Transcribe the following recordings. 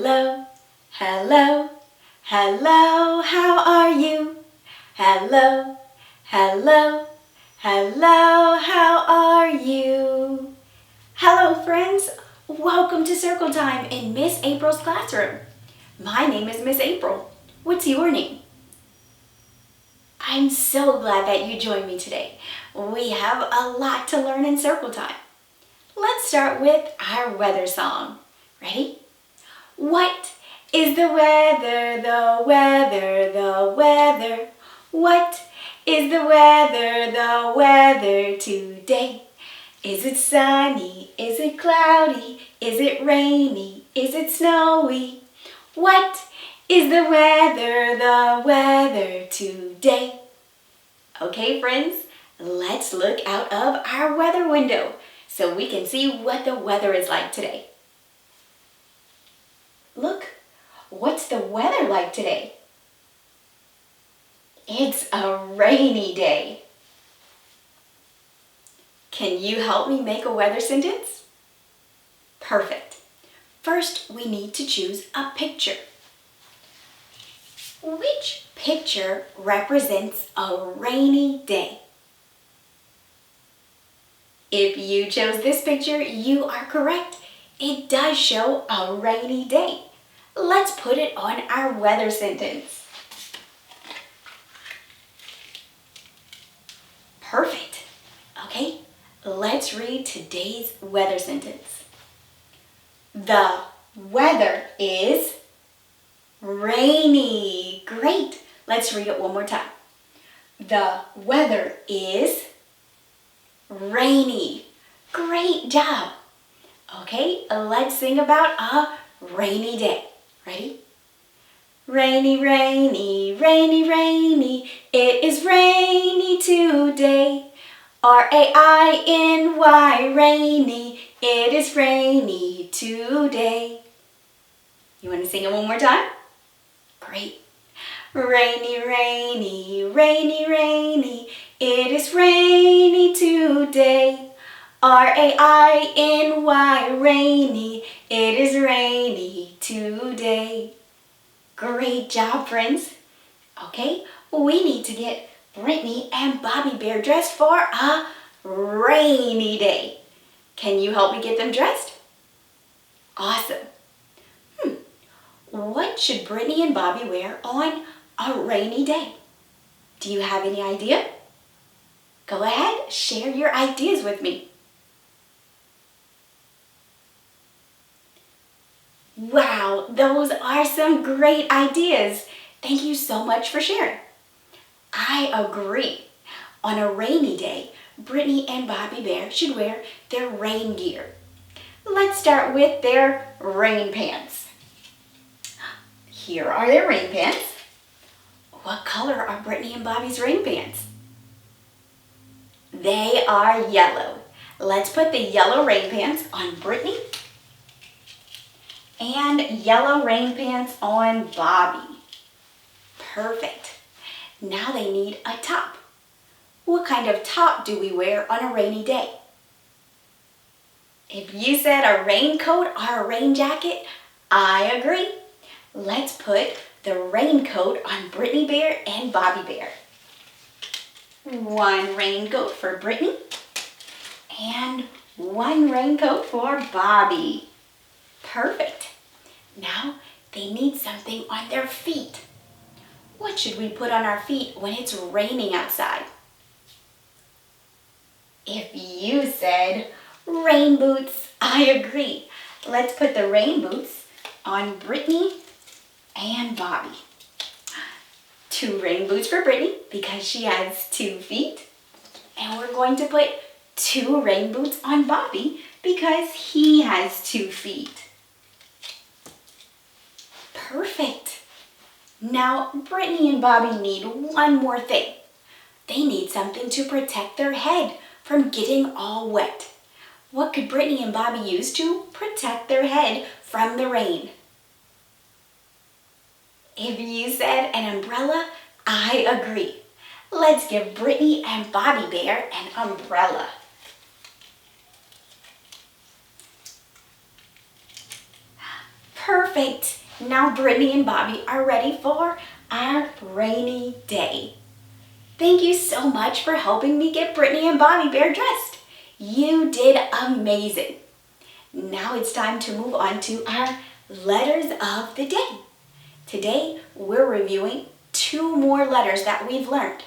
Hello, hello, hello, how are you? Hello, hello, hello, how are you? Hello friends, welcome to Circle Time in Miss April's classroom. My name is Miss April. What's your name? I'm so glad that you joined me today. We have a lot to learn in Circle Time. Let's start with our weather song. Ready? What is the weather, the weather, the weather? What is the weather today? Is it sunny? Is it cloudy? Is it rainy? Is it snowy? What is the weather today? Okay, friends, let's look out of our weather window so we can see what the weather is like today. Look, what's the weather like today? It's a rainy day. Can you help me make a weather sentence? Perfect. First, we need to choose a picture. Which picture represents a rainy day? If you chose this picture, you are correct. It does show a rainy day. Let's put it on our weather sentence. Perfect. Okay, let's read today's weather sentence. The weather is rainy. Great. Let's read it one more time. The weather is rainy. Great job. Okay, let's sing about a rainy day. Ready? Rainy, rainy, rainy, rainy. It is rainy today. R-A-I-N-Y, rainy. It is rainy today. You want to sing it one more time? Great. Rainy, rainy, rainy, rainy. It is rainy today. R-A-I-N-Y, rainy. It is rainy today. Great job, friends. Okay, we need to get Brittany and Bobby Bear dressed for a rainy day. Can you help me get them dressed? Awesome. What should Brittany and Bobby wear on a rainy day? Do you have any idea? Go ahead, share your ideas with me. Wow, those are some great ideas. Thank you so much for sharing. I agree. On a rainy day, Brittany and Bobby Bear should wear their rain gear. Let's start with their rain pants. Here are their rain pants. What color are Brittany and Bobby's rain pants? They are yellow. Let's put the yellow rain pants on Brittany and yellow rain pants on Bobby. Perfect. Now they need a top. What kind of top do we wear on a rainy day? If you said a raincoat or a rain jacket, I agree. Let's put the raincoat on Brittany Bear and Bobby Bear. One raincoat for Brittany and one raincoat for Bobby. Perfect. Now they need something on their feet. What should we put on our feet when it's raining outside? If you said rain boots, I agree. Let's put the rain boots on Brittany and Bobby. Two rain boots for Brittany because she has 2 feet. And we're going to put 2 rain boots on Bobby because he has 2 feet. Perfect. Now, Brittany and Bobby need one more thing. They need something to protect their head from getting all wet. What could Brittany and Bobby use to protect their head from the rain? If you said an umbrella, I agree. Let's give Brittany and Bobby Bear an umbrella. Perfect. Now Brittany and Bobby are ready for our rainy day. Thank you so much for helping me get Brittany and Bobby Bear dressed. You did amazing. Now it's time to move on to our letters of the day. Today we're reviewing 2 more letters that we've learned.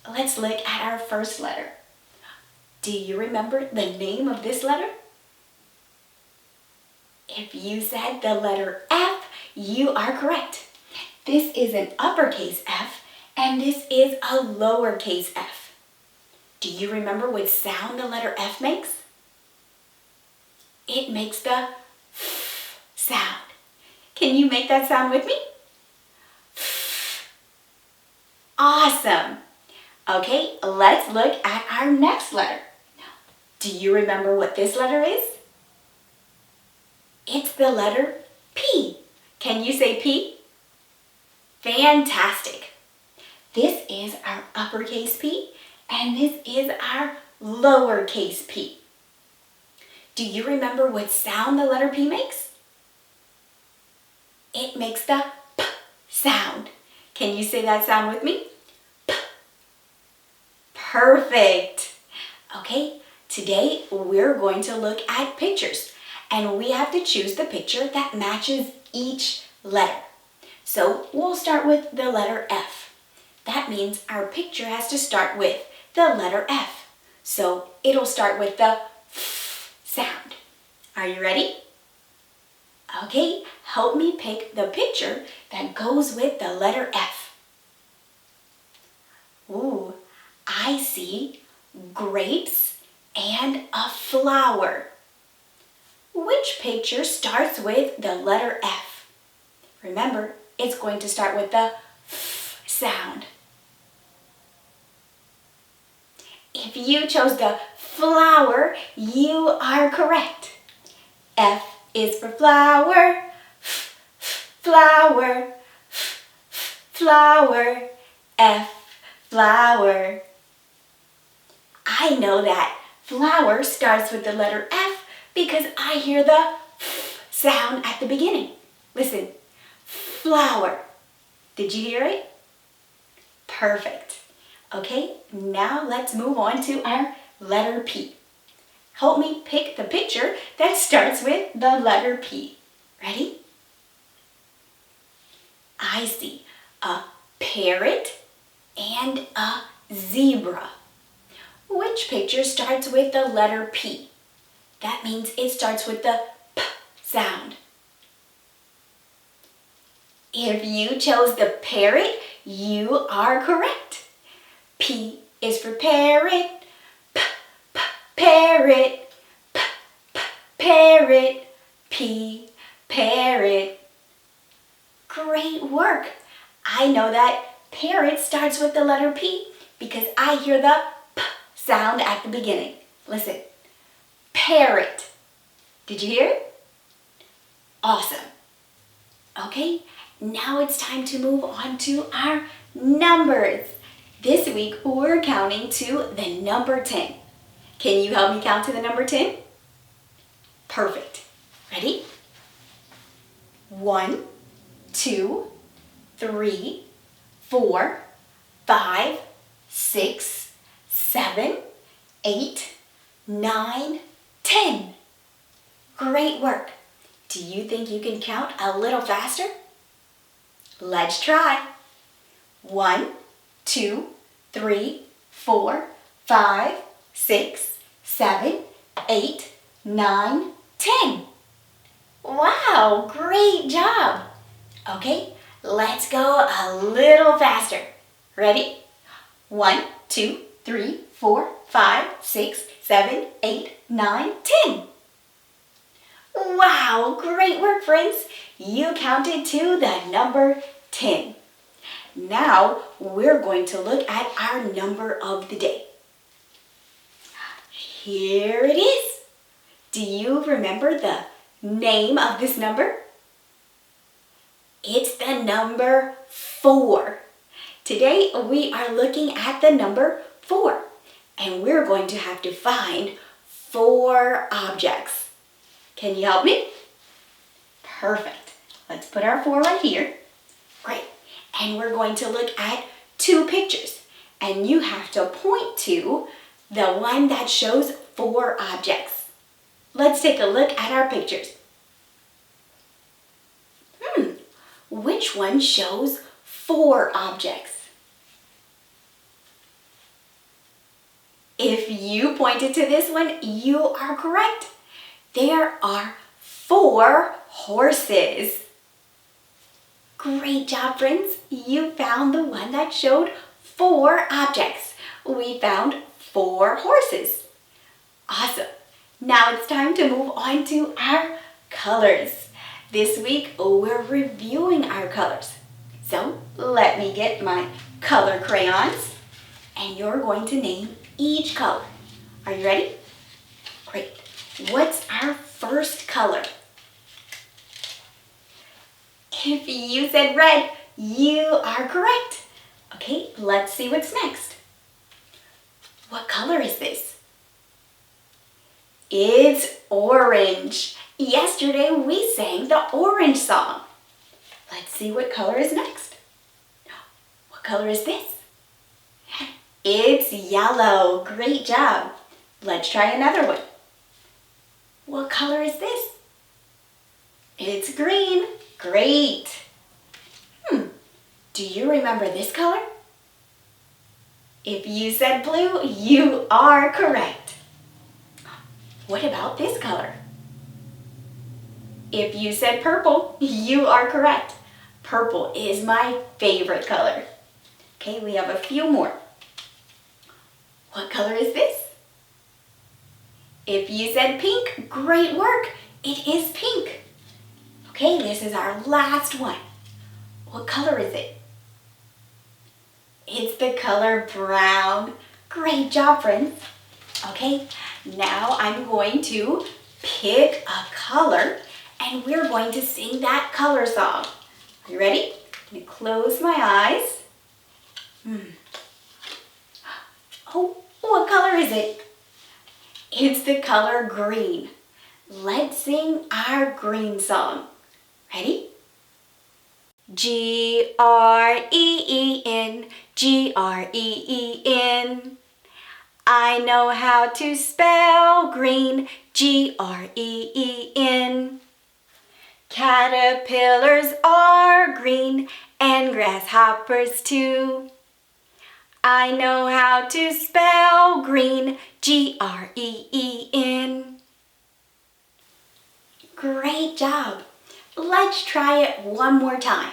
Let's look at our first letter. Do you remember the name of this letter? If you said the letter F, you are correct. This is an uppercase F and this is a lowercase f. Do you remember what sound the letter F makes? It makes the F sound. Can you make that sound with me? F. Awesome. Okay, let's look at our next letter. Do you remember what this letter is? It's the letter P. Can you say P? Fantastic. This is our uppercase P and this is our lowercase p. Do you remember what sound the letter P makes? It makes the P sound. Can you say that sound with me? P. Perfect. Okay, today we're going to look at pictures and we have to choose the picture that matches each letter. So we'll start with the letter F. That means our picture has to start with the letter F. So it'll start with the F sound. Are you ready? Okay, help me pick the picture that goes with the letter F. Ooh, I see grapes and a flower. Which picture starts with the letter F? Remember, it's going to start with the F sound. If you chose the flower, you are correct. F is for flower, F, F, flower, F, F, flower, F, flower. I know that flower starts with the letter F because I hear the F sound at the beginning. Listen, flower. Did you hear it? Perfect. Okay, now let's move on to our letter P. Help me pick the picture that starts with the letter P. Ready? I see a parrot and a zebra. Which picture starts with the letter P? That means it starts with the P sound. If you chose the parrot, you are correct. P is for parrot, P, P, parrot, P, P, parrot, P, parrot. Great work. I know that parrot starts with the letter P because I hear the P sound at the beginning. Listen, parrot. Did you hear it? Awesome. Okay, now it's time to move on to our numbers. This week, we're counting to the number 10. Can you help me count to the number 10? Perfect. Ready? 1, 2, 3, 4, 5, 6, 7, 8, 9, 10. Great work. Do you think you can count a little faster? Let's try. 1, 2, 3, 4, 5, 6, 7, 8, 9, 10. Wow, great job. Okay, let's go a little faster. Ready? 1, 2, 3, 4, 5, 6, 7, 8, 9, 10. Wow, great work, friends. You counted to the number 10. Now we're going to look at our number of the day. Here it is. Do you remember the name of this number? It's the number 4. Today we are looking at the number 4 and we're going to have to find 4 objects. Can you help me? Perfect. Let's put our 4 right here. Great. And we're going to look at 2 pictures. And you have to point to the one that shows 4 objects. Let's take a look at our pictures. Which one shows 4 objects? If you pointed to this one, you are correct. There are 4 horses. Great job, friends. You found the one that showed 4 objects. We found 4 horses. Awesome. Now it's time to move on to our colors. This week, we're reviewing our colors. So let me get my color crayons, and you're going to name each color. Are you ready? Great. What's our first color? If you said red, you are correct. Okay, let's see what's next. What color is this? It's orange. Yesterday we sang the orange song. Let's see what color is next. What color is this? It's yellow. Great job. Let's try another one. What color is this? It's green. Great. Do you remember this color? If you said blue, you are correct. What about this color? If you said purple, you are correct. Purple is my favorite color. Okay, we have a few more. What color is this? If you said pink, great work. It is pink. Okay, this is our last one. What color is it? It's the color brown. Great job, friends. Okay, now I'm going to pick a color and we're going to sing that color song. Are you ready? I'm going to close my eyes. Oh, what color is it? It's the color green. Let's sing our green song. Ready? Green, green. I know how to spell green, green. Caterpillars are green and grasshoppers too. I know how to spell green, green. Great job. Let's try it one more time.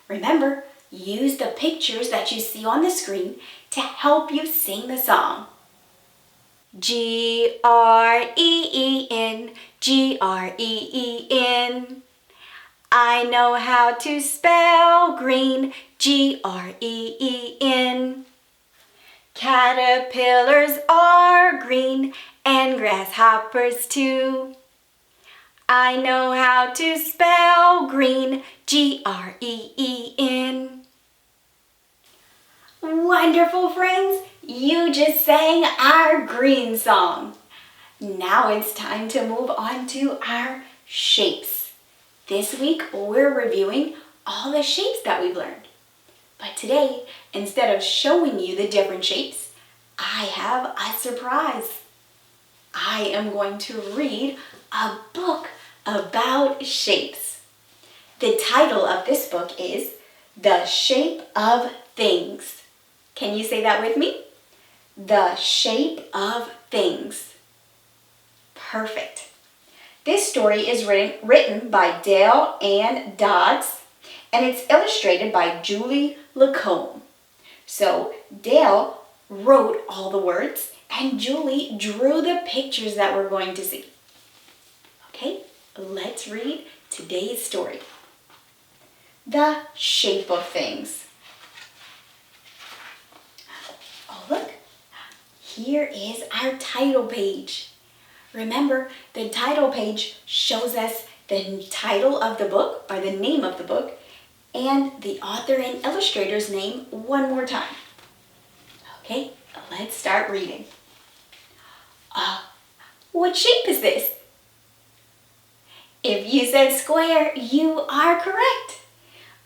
Remember, use the pictures that you see on the screen to help you sing the song. Green, green. I know how to spell green, green. Caterpillars are green and grasshoppers too. I know how to spell green, green. Wonderful, friends! You just sang our green song. Now it's time to move on to our shapes. This week we're reviewing all the shapes that we've learned. But today, instead of showing you the different shapes, I have a surprise. I am going to read a book about shapes. The title of this book is The Shape of Things. Can you say that with me? The Shape of Things. Perfect. This story is written by Dayle and Dodds, and it's illustrated by Julie Lacombe. So Dayle wrote all the words, and Julie drew the pictures that we're going to see. Okay, let's read today's story. The Shape of Things. Oh, look. Here is our title page. Remember, the title page shows us the title of the book, or the name of the book, and the author and illustrator's name one more time. Okay, let's start reading. What shape is this? If you said square, you are correct.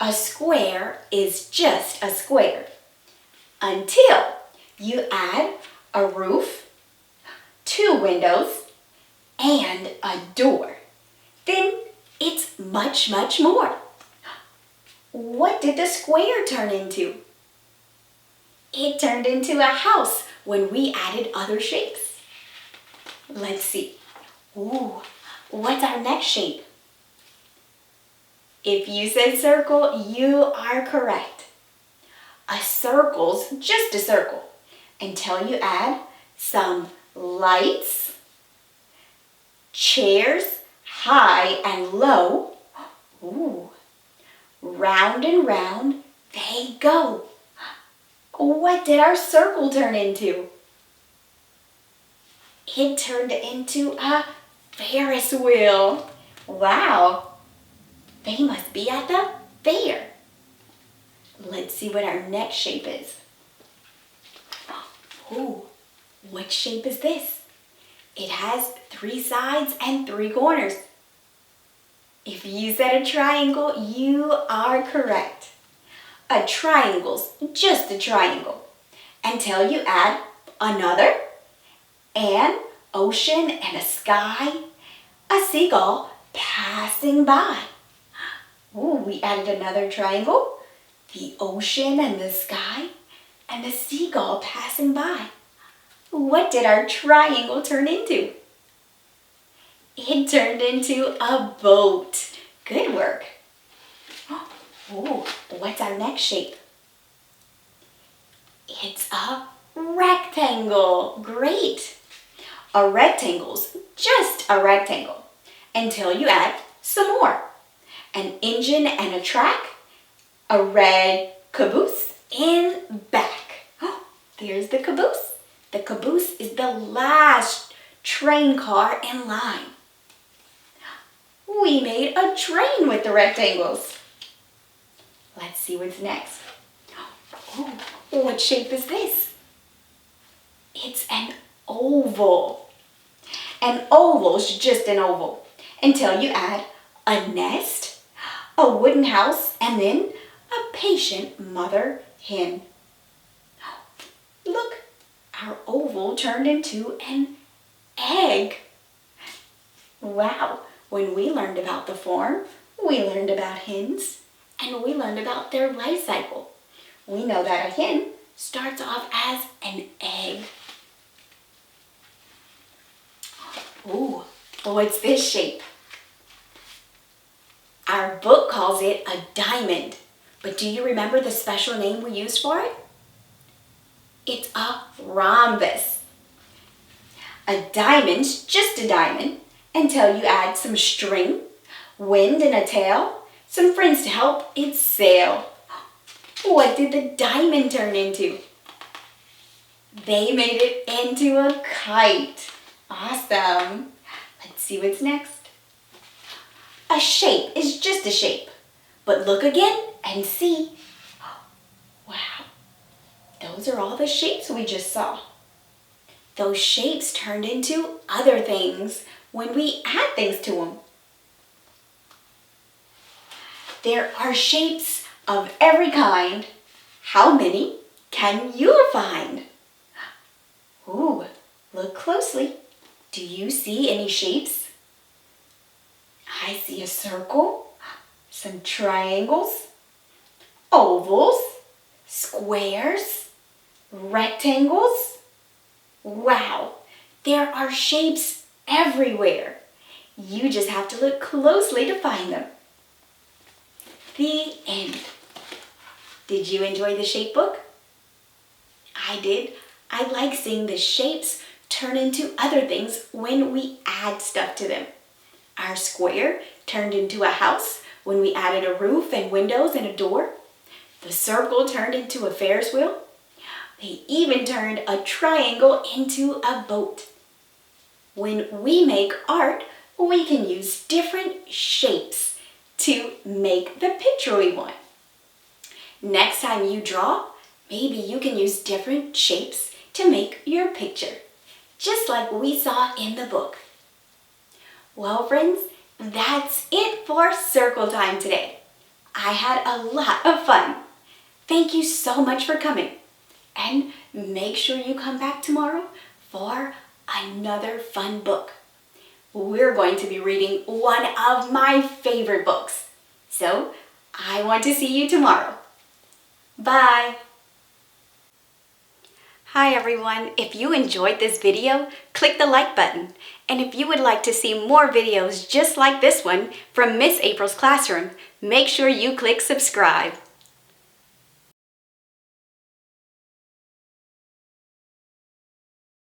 A square is just a square until you add a roof, 2 windows, and a door. Then it's much, much more. What did the square turn into? It turned into a house when we added other shapes. Let's see. Ooh, what's our next shape? If you said circle, you are correct. A circle's just a circle until you add some lights, chairs, high and low. Ooh, round and round they go. What did our circle turn into? It turned into a Ferris wheel. Wow, they must be at the fair. Let's see what our next shape is. Ooh, what shape is this? It has 3 sides and 3 corners. If you said a triangle, you are correct. A triangle's just a triangle until you add another, an ocean and a sky, a seagull passing by. Ooh, we added another triangle, the ocean and the sky, and the seagull passing by. What did our triangle turn into? It turned into a boat. Good work. Ooh, what's our next shape? It's a rectangle. Great. A rectangle's just a rectangle until you add some more. An engine and a track, a red caboose, and back. There's the caboose. The caboose is the last train car in line. We made a train with the rectangles. Let's see what's next. Ooh, what shape is this? It's an oval. An oval's just an oval until you add a nest, a wooden house, and then a patient mother hen. Look, our oval turned into an egg. Wow, when we learned about the form, we learned about hens, and we learned about their life cycle. We know that a hen starts off as an egg. Ooh, what's this shape? Our book calls it a diamond, but do you remember the special name we used for it? It's a rhombus. A diamond's just a diamond until you add some string, wind and a tail, some friends to help it sail. What did the diamond turn into? They made it into a kite. Awesome. Let's see what's next. A shape is just a shape, but look again and see. Wow, those are all the shapes we just saw. Those shapes turned into other things when we add things to them. There are shapes of every kind. How many can you find? Ooh, look closely. Do you see any shapes? I see a circle, some triangles, ovals, squares, rectangles. Wow, there are shapes everywhere. You just have to look closely to find them. The end. Did you enjoy the shape book? I did. I like seeing the shapes turn into other things when we add stuff to them. Our square turned into a house when we added a roof and windows and a door. The circle turned into a Ferris wheel. They even turned a triangle into a boat. When we make art, we can use different shapes to make the picture we want. Next time you draw, maybe you can use different shapes to make your picture, just like we saw in the book. Well, friends, That's it for circle time today. I had a lot of fun. Thank you so much for coming. And make sure you come back tomorrow for another fun book. We're going to be reading one of my favorite books. So I want to see you tomorrow. Bye. Hi everyone. If you enjoyed this video, click the like button. And if you would like to see more videos just like this one from Miss April's classroom, make sure you click subscribe.